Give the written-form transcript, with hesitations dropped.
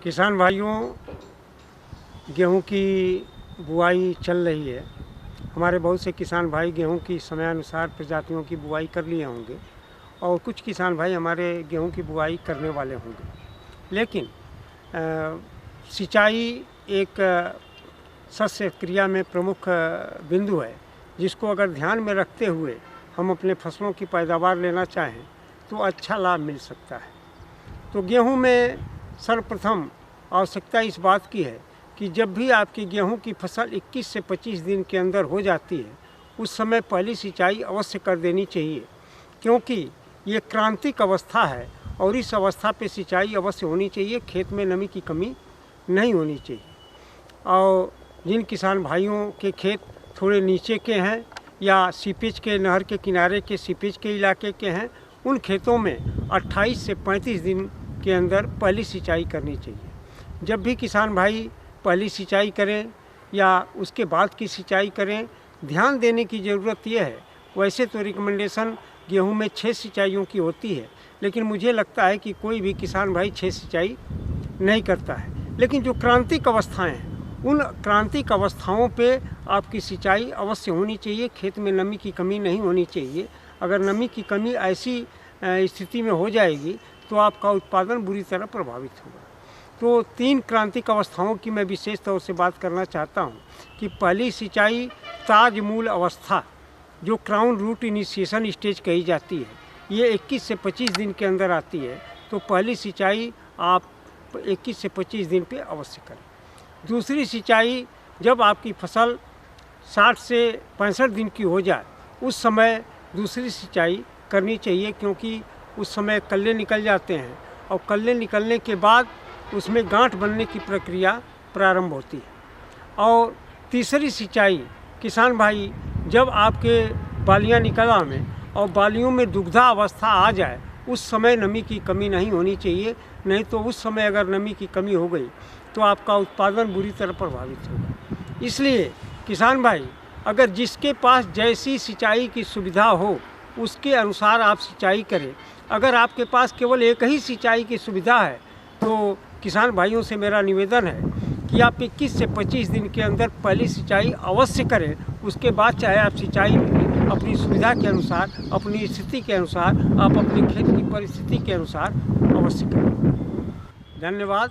किसान भाइयों, गेहूं की बुआई चल रही है। हमारे बहुत से किसान भाई गेहूं की समयानुसार प्रजातियों की बुआई कर लिए होंगे और कुछ किसान भाई हमारे गेहूं की बुआई करने वाले होंगे। लेकिन सिंचाई एक शस्य क्रिया में प्रमुख बिंदु है, जिसको अगर ध्यान में रखते हुए हम अपने फसलों की पैदावार लेना चाहें तो अच्छा लाभ मिल सकता है। तो गेहूं में सर्वप्रथम आवश्यकता इस बात की है कि जब भी आपकी गेहूं की फसल 21 से 25 दिन के अंदर हो जाती है, उस समय पहली सिंचाई अवश्य कर देनी चाहिए, क्योंकि ये क्रांतिक अवस्था है और इस अवस्था पे सिंचाई अवश्य होनी चाहिए। खेत में नमी की कमी नहीं होनी चाहिए। और जिन किसान भाइयों के खेत थोड़े नीचे के हैं या सीपेज के, नहर के किनारे के सीपेज के इलाके के हैं, उन खेतों में 28 से 35 दिन के अंदर पहली सिंचाई करनी चाहिए। जब भी किसान भाई पहली सिंचाई करें या उसके बाद की सिंचाई करें, ध्यान देने की ज़रूरत यह है। वैसे तो रिकमेंडेशन गेहूं में 6 सिंचाइयों की होती है, लेकिन मुझे लगता है कि कोई भी किसान भाई 6 सिंचाई नहीं करता है। लेकिन जो क्रांतिक अवस्थाएं हैं, उन क्रांतिक अवस्थाओं पे आपकी सिंचाई अवश्य होनी चाहिए। खेत में नमी की कमी नहीं होनी चाहिए। अगर नमी की कमी ऐसी स्थिति में हो जाएगी तो आपका उत्पादन बुरी तरह प्रभावित होगा। तो 3 क्रांतिक अवस्थाओं की मैं विशेष तौर से बात करना चाहता हूँ कि पहली सिंचाई ताज मूल अवस्था, जो क्राउन रूट इनिशिएशन स्टेज कही जाती है, ये 21 से 25 दिन के अंदर आती है। तो पहली सिंचाई आप 21 से 25 दिन पे अवश्य करें। दूसरी सिंचाई जब आपकी फसल 60 से 65 दिन की हो जाए, उस समय दूसरी सिंचाई करनी चाहिए, क्योंकि उस समय कल्ले निकल जाते हैं और कल्ले निकलने के बाद उसमें गांठ बनने की प्रक्रिया प्रारंभ होती है। और तीसरी सिंचाई किसान भाई जब आपके बालियां निकल आवें और बालियों में दुग्धा अवस्था आ जाए, उस समय नमी की कमी नहीं होनी चाहिए। नहीं तो उस समय अगर नमी की कमी हो गई तो आपका उत्पादन बुरी तरह प्रभावित होगा। इसलिए किसान भाई, अगर जिसके पास जैसी सिंचाई की सुविधा हो उसके अनुसार आप सिंचाई करें। अगर आपके पास केवल एक ही सिंचाई की सुविधा है तो किसान भाइयों से मेरा निवेदन है कि आप 21 से 25 दिन के अंदर पहली सिंचाई अवश्य करें। उसके बाद चाहे आप सिंचाई अपनी सुविधा के अनुसार, अपनी स्थिति के अनुसार, आप अपने खेत की परिस्थिति के अनुसार अवश्य करें। धन्यवाद।